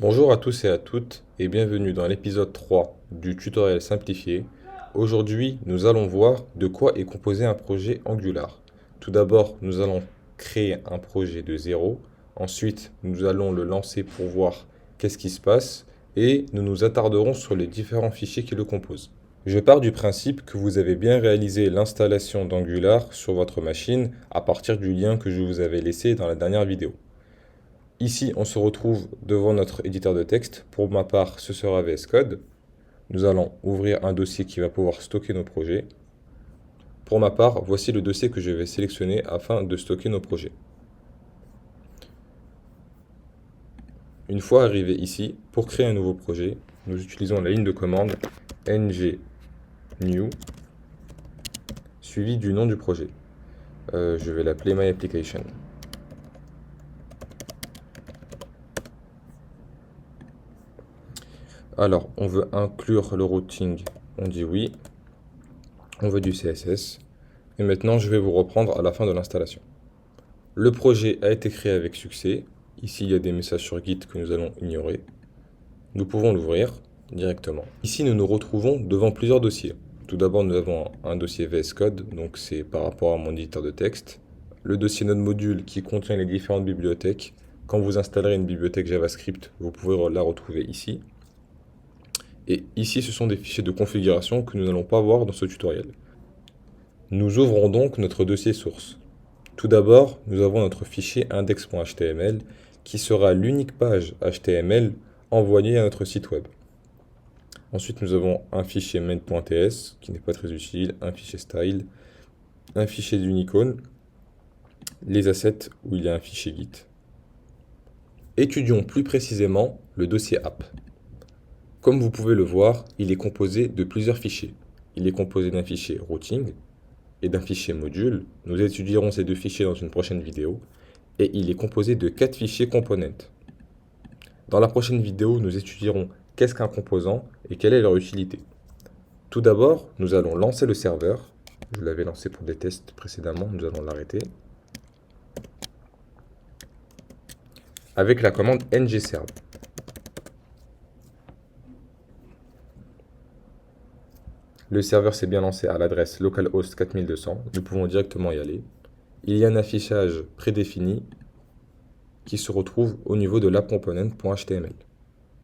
Bonjour à tous et à toutes et bienvenue dans l'épisode 3 du tutoriel simplifié. Aujourd'hui, nous allons voir de quoi est composé un projet Angular. Tout d'abord, nous allons créer un projet de zéro. Ensuite, nous allons le lancer pour voir qu'est-ce qui se passe et nous nous attarderons sur les différents fichiers qui le composent. Je pars du principe que vous avez bien réalisé l'installation d'Angular sur votre machine à partir du lien que je vous avais laissé dans la dernière vidéo. Ici, on se retrouve devant notre éditeur de texte. Pour ma part, ce sera VS Code. Nous allons ouvrir un dossier qui va pouvoir stocker nos projets. Pour ma part, voici le dossier que je vais sélectionner afin de stocker nos projets. Une fois arrivé ici, pour créer un nouveau projet, nous utilisons la ligne de commande ng new suivi du nom du projet. Je vais l'appeler My Application. Alors, on veut inclure le routing, on dit oui. On veut du CSS. Et maintenant, je vais vous reprendre à la fin de l'installation. Le projet a été créé avec succès. Ici, il y a des messages sur Git que nous allons ignorer. Nous pouvons l'ouvrir directement. Ici, nous nous retrouvons devant plusieurs dossiers. Tout d'abord, nous avons un dossier VS Code, donc c'est par rapport à mon éditeur de texte. Le dossier Node Module qui contient les différentes bibliothèques. Quand vous installerez une bibliothèque JavaScript, vous pouvez la retrouver ici. Et ici, ce sont des fichiers de configuration que nous n'allons pas voir dans ce tutoriel. Nous ouvrons donc notre dossier source. Tout d'abord, nous avons notre fichier index.html qui sera l'unique page HTML envoyée à notre site web. Ensuite, nous avons un fichier main.ts qui n'est pas très utile, un fichier style, un fichier d'Unicode, les assets où il y a un fichier Git. Étudions plus précisément le dossier app. Comme vous pouvez le voir, il est composé de plusieurs fichiers. Il est composé d'un fichier routing et d'un fichier module. Nous étudierons ces deux fichiers dans une prochaine vidéo. Et il est composé de 4 fichiers components. Dans la prochaine vidéo, nous étudierons qu'est-ce qu'un composant et quelle est leur utilité. Tout d'abord, nous allons lancer le serveur. Je l'avais lancé pour des tests précédemment, nous allons l'arrêter. Avec la commande ngserve. Le serveur s'est bien lancé à l'adresse localhost 4200. Nous pouvons directement y aller. Il y a un affichage prédéfini qui se retrouve au niveau de l'app component.html.